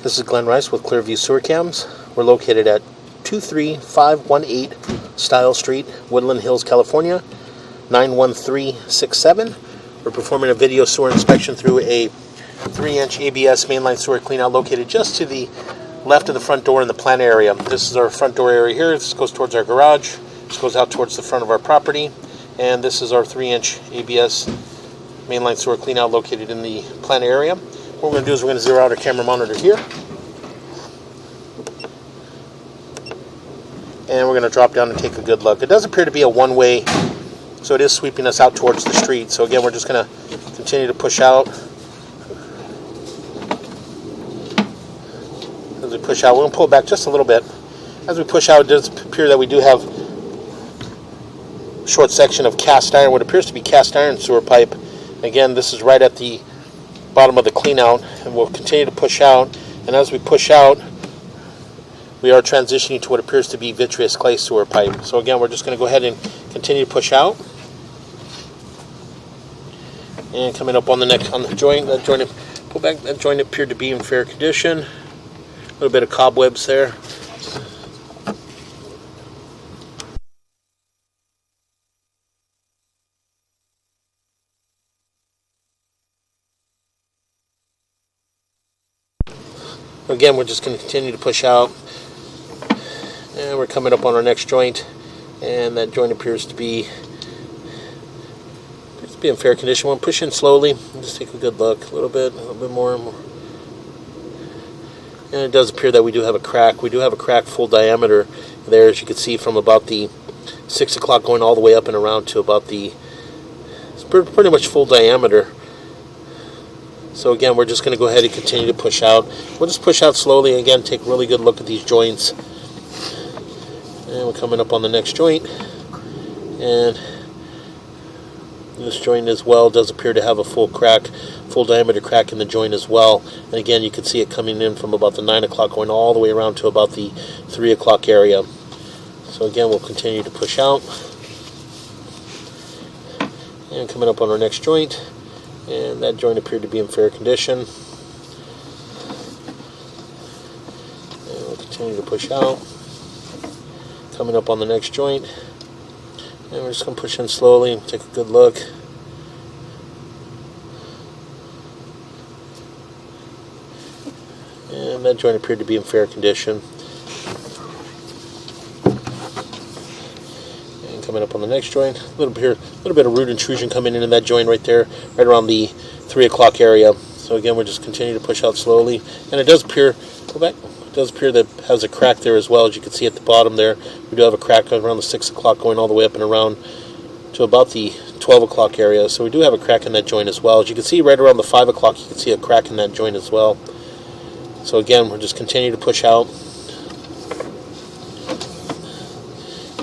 This is Glenn Rice with Clearview Sewer Cams. We're located at 23518 Style Street, Woodland Hills, California, 91367. We're performing a video sewer inspection through a 3-inch ABS mainline sewer cleanout located just to the left of the front door in the plant area. This is our front door area here. This goes towards our garage. This goes out towards the front of our property. And this is our 3-inch ABS mainline sewer cleanout located in the plant area. What we're going to do is we're going to zero out our camera monitor here. And we're going to drop down and take a good look. It does appear to be a one-way, so it is sweeping us out towards the street. So again, we're just going to continue to push out. As we push out, we're going to pull back just a little bit. As we push out, it does appear that we do have a short section of cast iron, what appears to be cast iron sewer pipe. Again, this is right at the bottom of the clean out, and we'll continue to push out. And as we push out, we are transitioning to what appears to be vitreous clay sewer pipe. So again, we're just going to go ahead and continue to push out. And coming up on the next, on the joint, pull back, that joint appeared to be in fair condition. A little bit of cobwebs there. Again, we're just going to continue to push out, and we're coming up on our next joint, and that joint appears to be in fair condition. We'll push in slowly and just take a good look, a little bit more. And it does appear that we do have a crack. We do have a crack full diameter there, as you can see, from about the 6 o'clock going all the way up and around to about the, it's pretty much full diameter. So again, we're just going to go ahead and continue to push out. We'll just push out slowly. Again, take a really good look at these joints. And we're coming up on the next joint. And this joint as well does appear to have a full diameter crack in the joint as well. And again, you can see it coming in from about the 9 o'clock going all the way around to about the 3 o'clock area. So again, we'll continue to push out. And coming up on our next joint. And that joint appeared to be in fair condition. And we'll continue to push out. Coming up on the next joint. And we're just going to push in slowly and take a good look. And that joint appeared to be in fair condition. Coming up on the next joint, a little bit of root intrusion coming into that joint right there, right around the 3 o'clock area. So again, we're just continuing to push out slowly, and it does appear, go back, it does appear that it has a crack there as well. As you can see at the bottom there, we do have a crack around the 6 o'clock going all the way up and around to about the 12 o'clock area. So we do have a crack in that joint as well. As you can see right around the 5 o'clock, you can see a crack in that joint as well. So again, we're just continuing to push out.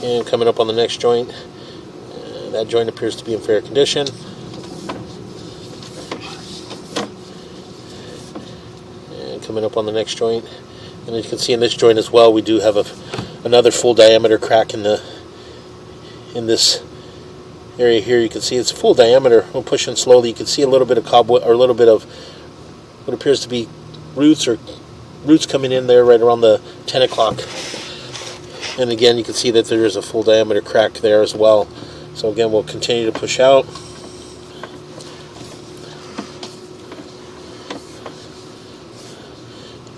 And coming up on the next joint, that joint appears to be in fair condition. And coming up on the next joint, and as you can see in this joint as well, we do have another full diameter crack in this area here. You can see it's full diameter. We'll push in slowly. You can see a little bit of cobweb, or a little bit of what appears to be roots coming in there right around the 10 o'clock. And again, you can see that there is a full diameter crack there as well. So again, we'll continue to push out.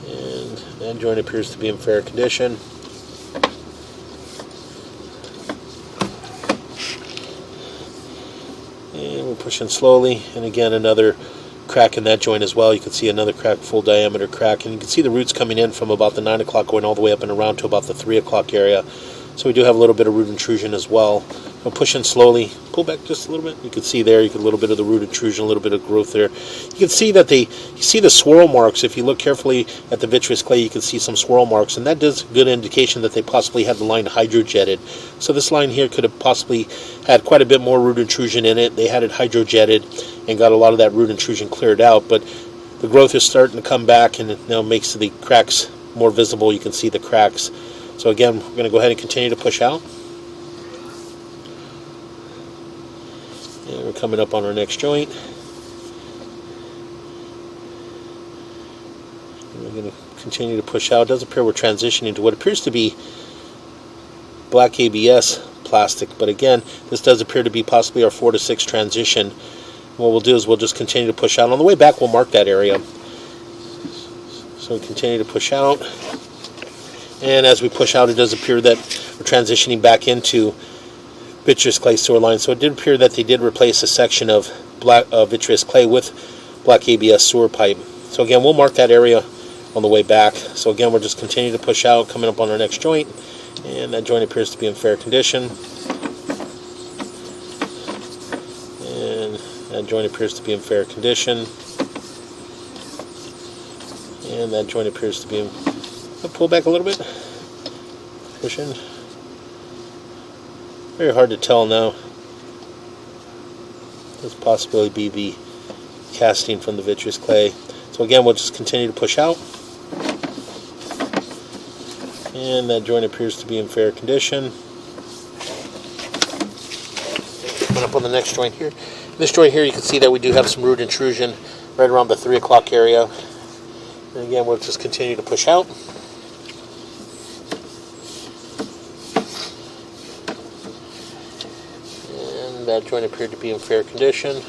And that joint appears to be in fair condition. And we're pushing slowly. And again, another crack in that joint as well. You can see another crack, full diameter crack, and you can see the roots coming in from about the 9 o'clock going all the way up and around to about the 3 o'clock area. So we do have a little bit of root intrusion as well. We'll push in slowly, pull back just a little bit. You can see there, you get a little bit of the root intrusion, a little bit of growth there. You can see that you see the swirl marks. If you look carefully at the vitreous clay, you can see some swirl marks, and that is a good indication that they possibly had the line hydrojetted. So this line here could have possibly had quite a bit more root intrusion in it. They had it hydrojetted and got a lot of that root intrusion cleared out, but the growth is starting to come back, and it now makes the cracks more visible. You can see the cracks. So again, we're going to go ahead and continue to push out. And we're coming up on our next joint. we're going to continue to push out. It does appear we're transitioning to what appears to be black ABS plastic, but again, this does appear to be possibly our 4 to 6 transition. What we'll do is we'll just continue to push out. On the way back, we'll mark that area. So we continue to push out, and as we push out, it does appear that we're transitioning back into vitreous clay sewer line. So it did appear that they did replace a section of black vitreous clay with black ABS sewer pipe. So again, we'll mark that area on the way back. So again, we'll just continue to push out, coming up on our next joint, and that joint appears to be in fair condition. And that joint appears to be in fair condition. And that joint appears to be in... I'll pull back a little bit. Push in. Very hard to tell now. This possibly be the casting from the vitreous clay. So again, we'll just continue to push out. And that joint appears to be in fair condition. Coming up on the next joint here. This joint here, you can see that we do have some root intrusion right around the 3 o'clock area. And again, we'll just continue to push out. And that joint appeared to be in fair condition.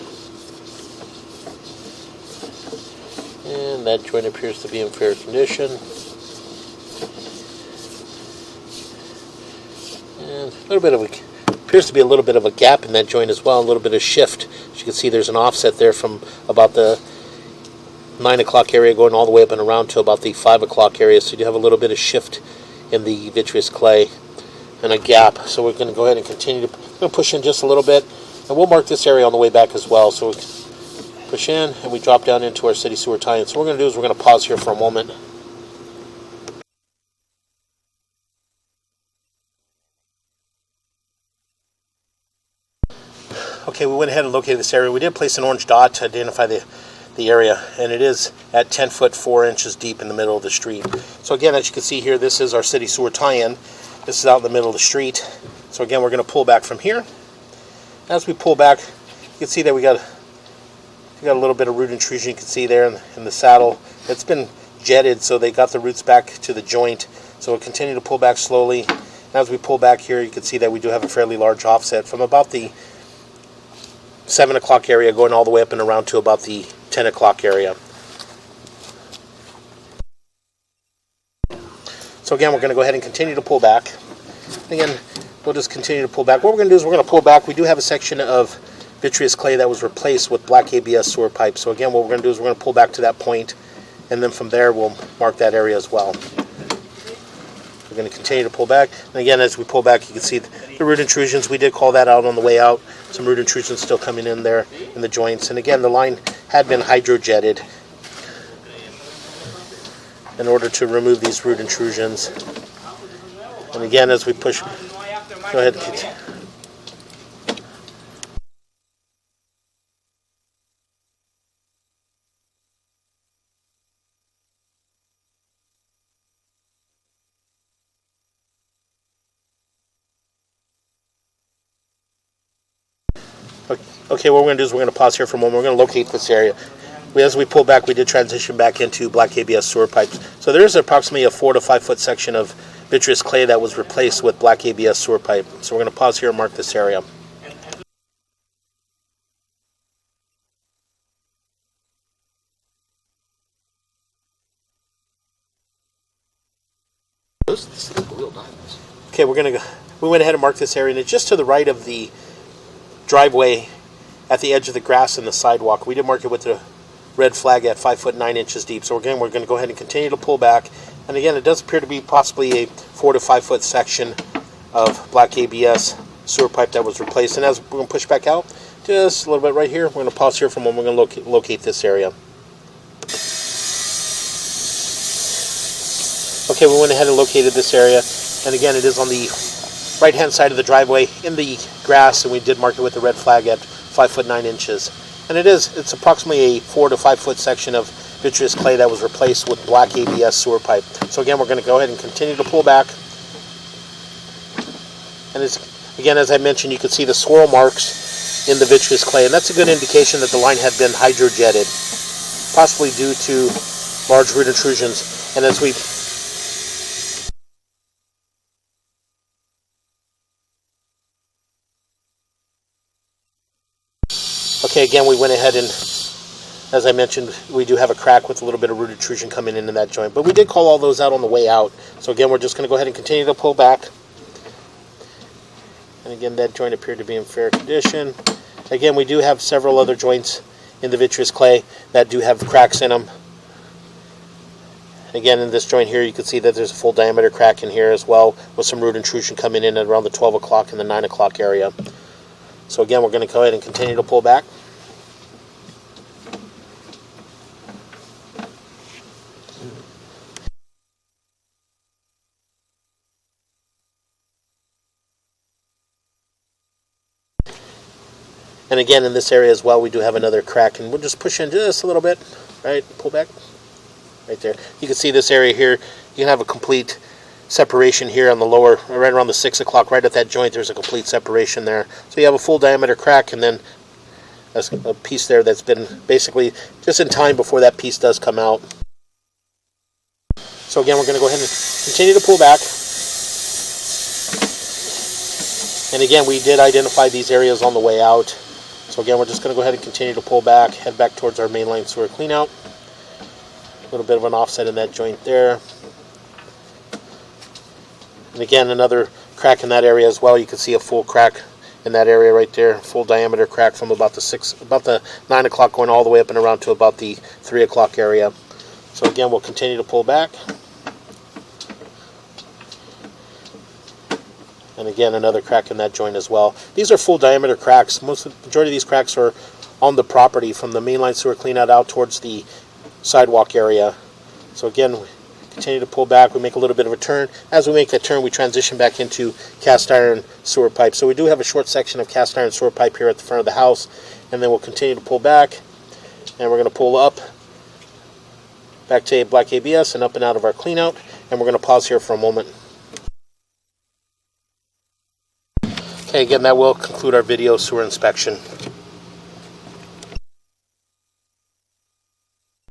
And that joint appears to be in fair condition. And a little bit of appears to be a little bit of a gap in that joint as well, a little bit of shift. As you can see, there's an offset there from about the 9 o'clock area going all the way up and around to about the 5 o'clock area. So you do have a little bit of shift in the vitreous clay and a gap. So we're going to go ahead and continue to push in just a little bit, and we'll mark this area on the way back as well. So we push in and we drop down into our city sewer tie-in. So what we're going to do is we're going to pause here for a moment. Okay, we went ahead and located this area. We did place an orange dot to identify the area, and it is at 10 foot 4 inches deep in the middle of the street. So again, as you can see here, this is our city sewer tie-in. This is out in the middle of the street. So again, we're going to pull back from here. As we pull back, you can see that we got a little bit of root intrusion. You can see there in the saddle. It's been jetted, so they got the roots back to the joint. So we'll continue to pull back slowly. And as we pull back here, you can see that we do have a fairly large offset from about the 7 o'clock area going all the way up and around to about the 10 o'clock area. So again, we're going to go ahead and continue to pull back. Again, we'll just continue to pull back. What we're going to do is we're going to pull back. We do have a section of vitreous clay that was replaced with black ABS sewer pipe. So again, what we're going to do is we're going to pull back to that point, and then from there we'll mark that area as well. We're going to continue to pull back. And again, as we pull back, you can see the root intrusions. We did call that out on the way out. Some root intrusions still coming in there in the joints. And again, the line had been hydrojetted in order to remove these root intrusions. And again, as we push, go ahead. Okay, what we're going to do is we're going to pause here for a moment. We're going to locate this area. As we pull back, we did transition back into black ABS sewer pipes. So there is approximately a 4 to 5 foot section of vitreous clay that was replaced with black ABS sewer pipe. So we're going to pause here and mark this area. Okay, we went ahead and marked this area, and it's just to the right of the driveway at the edge of the grass and the sidewalk. We did mark it with the red flag at 5 foot 9 inches deep. So again, we're going to go ahead and continue to pull back. And again, it does appear to be possibly a 4 to 5 foot section of black ABS sewer pipe that was replaced. And as we're going to push back out, just a little bit right here, we're going to pause here for a moment. We're going to locate this area. Okay, we went ahead and located this area. And again, it is on the right-hand side of the driveway in the grass, and we did mark it with the red flag at 5 foot 9 inches. And it's approximately a 4 to 5 foot section of vitreous clay that was replaced with black ABS sewer pipe. So again, we're going to go ahead and continue to pull back. And again, as I mentioned, you can see the swirl marks in the vitreous clay, and that's a good indication that the line had been hydrojetted, possibly due to large root intrusions. And as we okay, again, we went ahead and, as I mentioned, we do have a crack with a little bit of root intrusion coming into that joint. But we did call all those out on the way out. So again, we're just going to go ahead and continue to pull back. And again, that joint appeared to be in fair condition. Again, we do have several other joints in the vitreous clay that do have cracks in them. Again, in this joint here, you can see that there's a full diameter crack in here as well, with some root intrusion coming in at around the 12 o'clock and the 9 o'clock area. So again, we're going to go ahead and continue to pull back. And again, in this area as well, we do have another crack, and we'll just push in just a little bit, right? Pull back, right there. You can see this area here. You can have a complete separation here on the lower, right around the 6 o'clock, right at that joint. There's a complete separation there. So you have a full diameter crack, and then a piece there that's been basically just in time before that piece does come out. So again, we're going to go ahead and continue to pull back. And again, we did identify these areas on the way out. So again, we're just going to go ahead and continue to pull back, head back towards our mainline sewer cleanout. A little bit of an offset in that joint there. And again, another crack in that area as well. You can see a full crack in that area right there. Full diameter crack from about the 9 o'clock going all the way up and around to about the 3 o'clock area. So again, we'll continue to pull back. And again, another crack in that joint as well. These are full diameter cracks. The majority of these cracks are on the property from the mainline sewer cleanout out towards the sidewalk area. So again, we continue to pull back. We make a little bit of a turn. As we make that turn, we transition back into cast iron sewer pipe. So we do have a short section of cast iron sewer pipe here at the front of the house. And then we'll continue to pull back. And we're going to pull up back to black ABS and up and out of our cleanout. And we're going to pause here for a moment. Okay, again, that will conclude our video sewer inspection.